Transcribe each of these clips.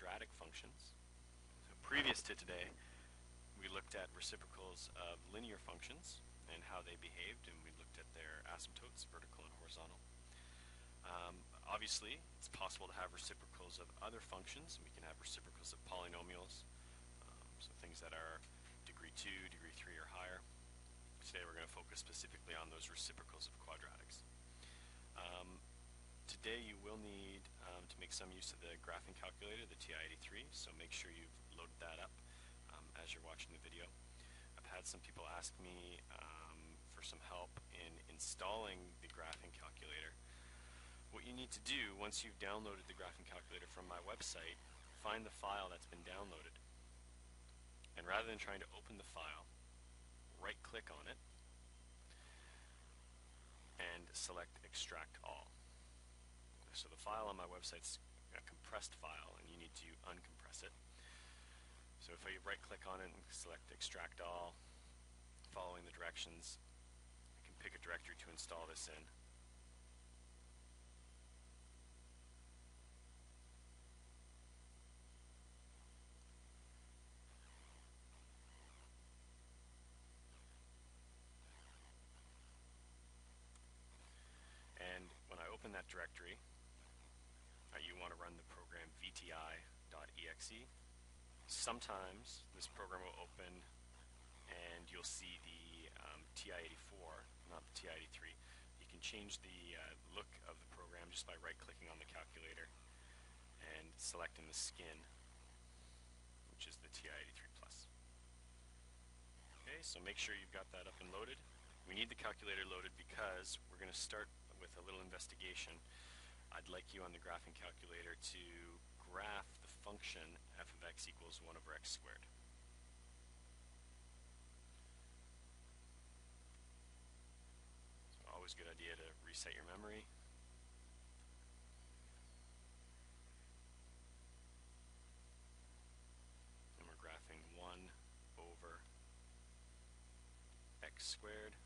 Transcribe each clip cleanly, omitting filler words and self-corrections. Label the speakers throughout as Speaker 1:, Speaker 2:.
Speaker 1: quadratic functions. So previous to today, we looked at reciprocals of linear functions and how they behaved, and we looked at their asymptotes, vertical and horizontal. Obviously, it's possible to have reciprocals of other functions. We can have reciprocals of polynomials, so things that are degree 2, degree 3, or higher. Today we're going to focus specifically on those reciprocals of quadratics. Today you will need to make some use of the graphing calculator, the TI-83, so make sure you've loaded that up as you're watching the video. I've had some people ask me for some help in installing the graphing calculator. What you need to do once you've downloaded the graphing calculator from my website, find the file that's been downloaded, and rather than trying to open the file, right click on it and select extract all. So the file on my website's a compressed file and you need to uncompress it. So if I right click on it and select extract all, following the directions, I can pick a directory to install this in. And when I open that directory, you want to run the program vti.exe. Sometimes this program will open and you'll see the TI-84, not the TI-83. You can change the look of the program just by right-clicking on the calculator and selecting the skin, which is the TI-83 Plus. Okay, so make sure you've got that up and loaded. We need the calculator loaded because we're going to start with a little investigation. I'd like you on the graphing calculator to graph the function f of x equals 1 over x squared. So always a good idea to reset your memory. And we're graphing 1 over x squared.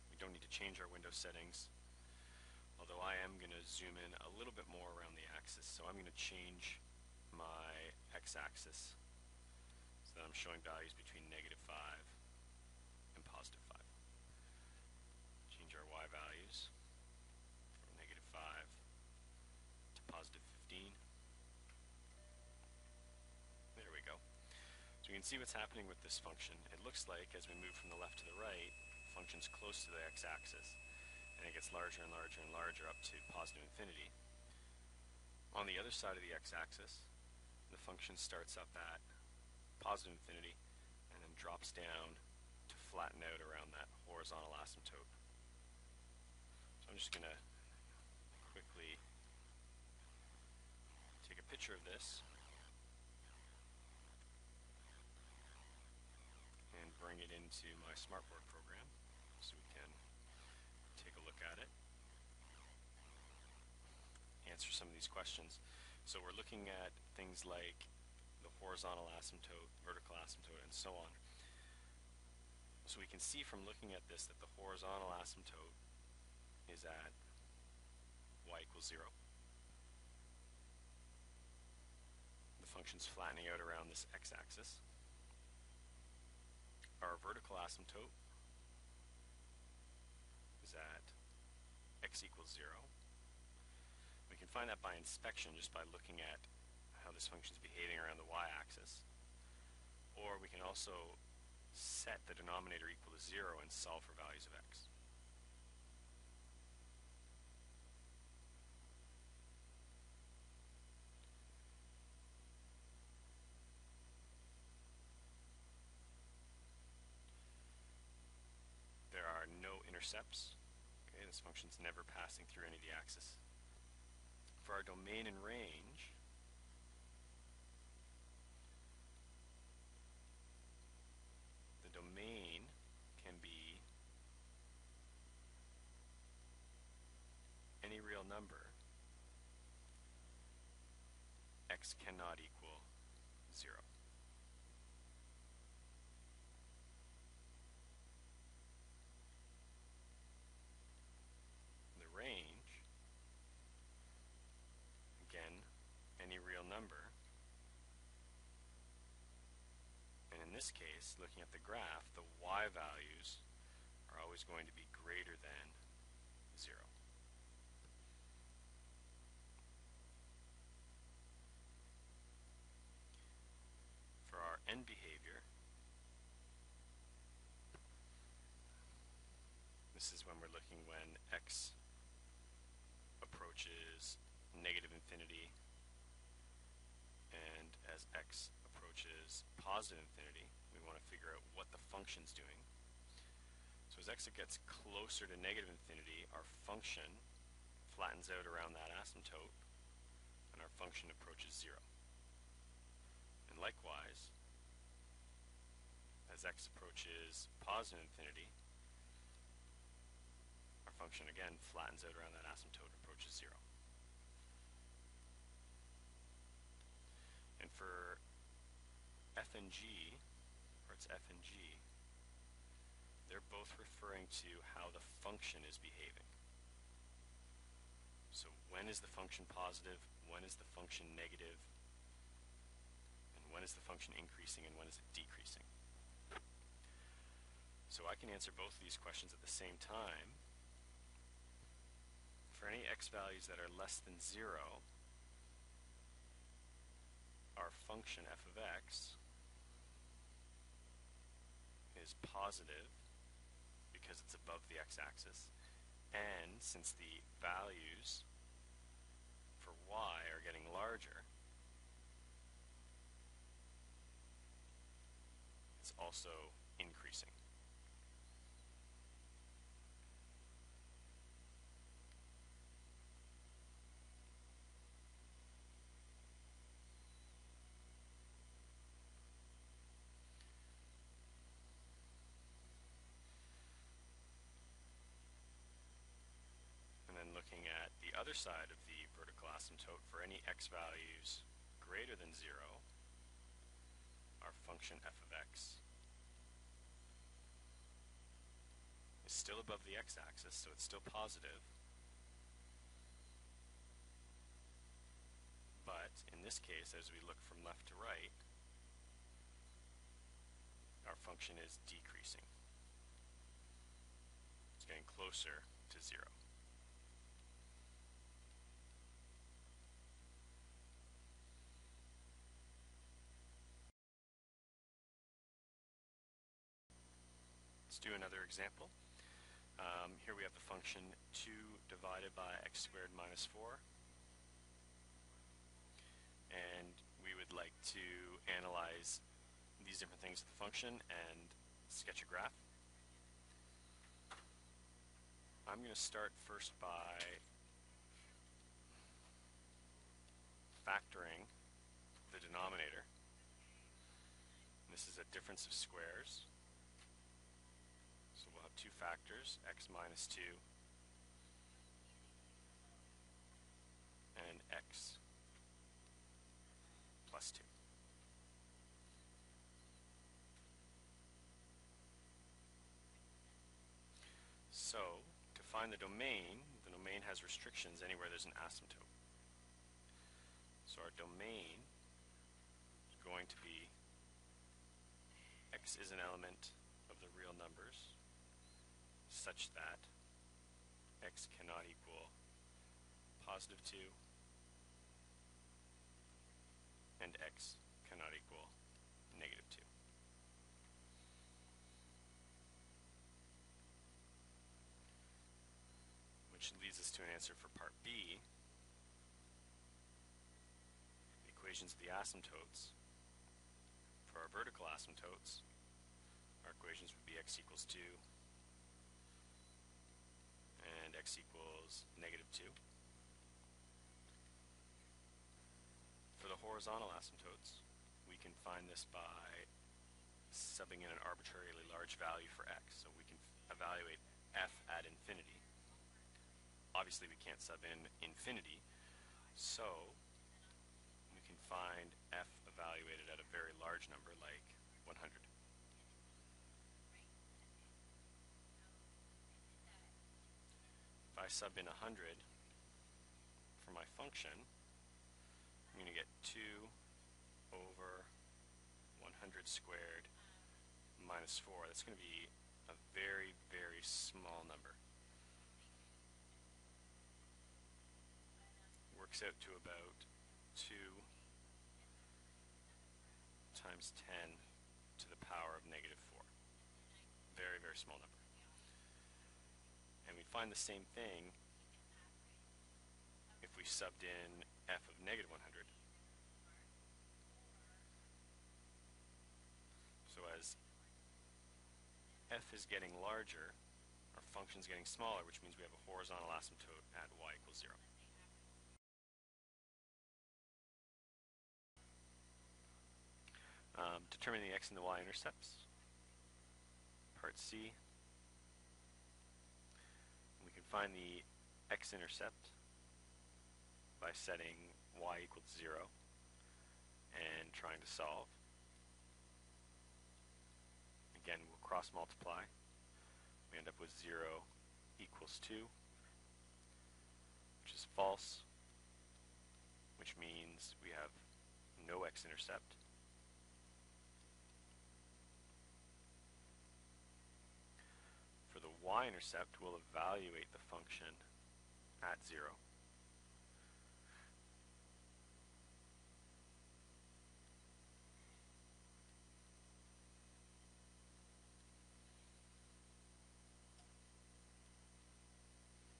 Speaker 1: We don't need to change our window settings, although I am going to zoom in a little bit more around the axis. So I'm going to change my x-axis so that I'm showing values between -5 and +5. Change our y values from -5 to +15. There we go. So you can see what's happening with this function. It looks like as we move from the left to the right, the function's close to the x-axis, and it gets larger and larger and larger up to +infinity. On the other side of the x-axis, the function starts up at +infinity and then drops down to flatten out around that horizontal asymptote. So I'm just going to quickly take a picture of this and bring it into my smartboard program so we can take a look at it, answer some of these questions. So we're looking at things like the horizontal asymptote, vertical asymptote, and so on. So we can see from looking at this that the horizontal asymptote is at y equals 0. The function's flattening out around this x-axis. Our vertical asymptote is at x equals 0. We can find that by inspection just by looking at how this function is behaving around the y-axis. Or we can also set the denominator equal to 0 and solve for values of x. There are no intercepts. Okay, this function's never passing through any of the axis. For our domain and range, the domain can be any real number. X cannot equal 0. The range, again, this case, looking at the graph, the y values are always going to be greater than 0. For our end behavior, this is when we're looking when x approaches negative infinity, and as x approaches positive infinity, we want to figure out what the function's doing. So as x gets closer to negative infinity, our function flattens out around that asymptote, and our function approaches 0. And likewise, as x approaches positive infinity, our function again flattens out around that asymptote and approaches 0. And for f and g, or it's f and g, they're both referring to how the function is behaving. So when is the function positive, when is the function negative, and when is the function increasing and when is it decreasing? So I can answer both of these questions at the same time. For any x values that are less than 0, our function f of x is positive because it's above the x-axis, and since the values for y are getting larger, it's also increasing. Looking at the other side of the vertical asymptote, for any x values greater than 0, our function f of x is still above the x-axis, so it's still positive. But in this case, as we look from left to right, our function is decreasing. It's getting closer to 0. Let's do another example. Here we have the function 2 divided by x squared minus 4. And we would like to analyze these different things of the function and sketch a graph. I'm going to start first by factoring the denominator. This is a difference of squares. So we'll have two factors, x minus 2 and x plus 2. So to find the domain has restrictions anywhere there's an asymptote. So our domain is going to be x is an element of the real numbers such that x cannot equal positive 2 and x cannot equal negative 2. Which leads us to an answer for part B. The equations of the asymptotes. For our vertical asymptotes, our equations would be x equals 2 and x equals negative 2. For the horizontal asymptotes, we can find this by subbing in an arbitrarily large value for x. So we can evaluate f at infinity. Obviously we can't sub in infinity, so we can find f evaluated at a very large number like 100. If I sub in 100 for my function, I'm going to get 2 over 100 squared minus 4. That's going to be a very, very small number. Works out to about 2 times 10 to the power of negative 4. Very, very small number. And we find the same thing if we subbed in f of negative 100. So as f is getting larger, our function's getting smaller, which means we have a horizontal asymptote at y equals 0. Determining the x and the y intercepts. Part C. We can find the x-intercept by setting y equals 0 and trying to solve. Again, we'll cross multiply. We end up with 0 equals 2, which is false, which means we have no x-intercept. For the y-intercept, we'll evaluate the function at 0.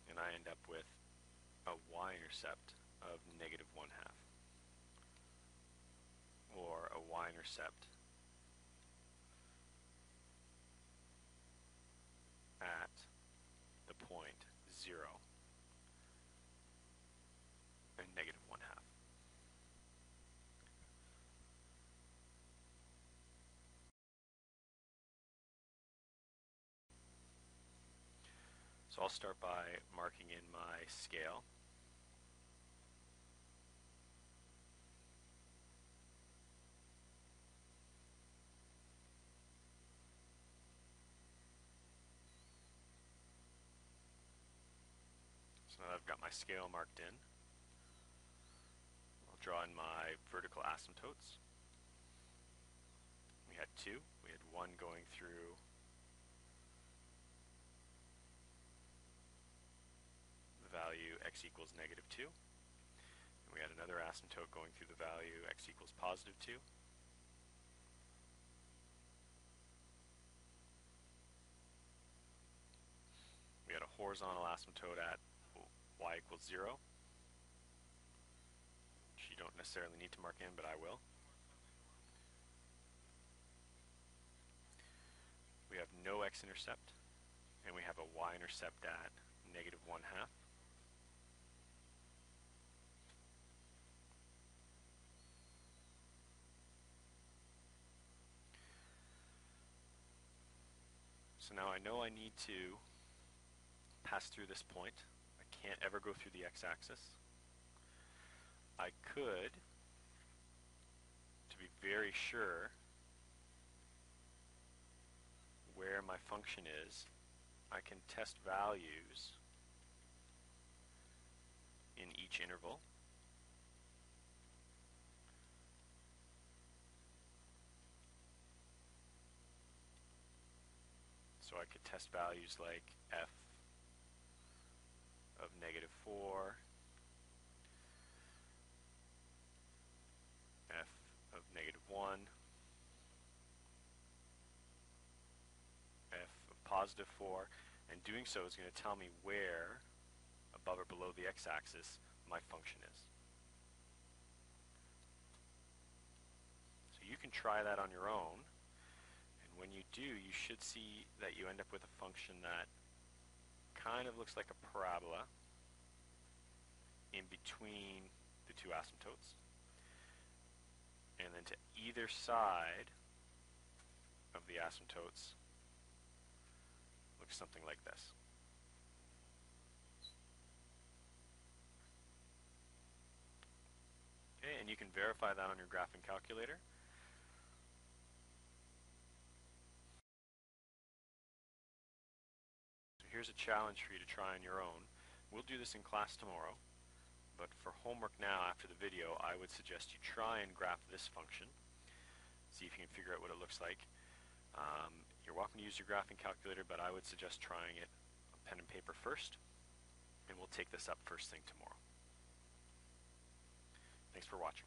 Speaker 1: And I end up with a y-intercept of negative 1/2, or a y-intercept at the point 0 and negative 1/2. So I'll start by marking in my scale. So now that I've got my scale marked in, I'll draw in my vertical asymptotes. We had 2. We had 1 going through the value x equals negative 2. And we had another asymptote going through the value x equals positive 2. We had a horizontal asymptote at y equals 0, which you don't necessarily need to mark in, but I will. We have no x-intercept, and we have a y-intercept at negative 1/2. So now I know I need to pass through this point. I can't ever go through the x-axis. I could, to be very sure where my function is, I can test values in each interval. So I could test values like f of negative 4, f of negative 1, f of positive 4, and doing so is going to tell me where, above or below the x-axis, my function is. So you can try that on your own, and when you do, you should see that you end up with a function that kind of looks like a parabola in between the two asymptotes. And then to either side of the asymptotes looks something like this. Okay, and you can verify that on your graphing calculator. So here's a challenge for you to try on your own. We'll do this in class tomorrow, but for homework now after the video, I would suggest you try and graph this function. See if you can figure out what it looks like. You're welcome to use your graphing calculator, but I would suggest trying it on pen and paper first, and we'll take this up first thing tomorrow. Thanks for watching.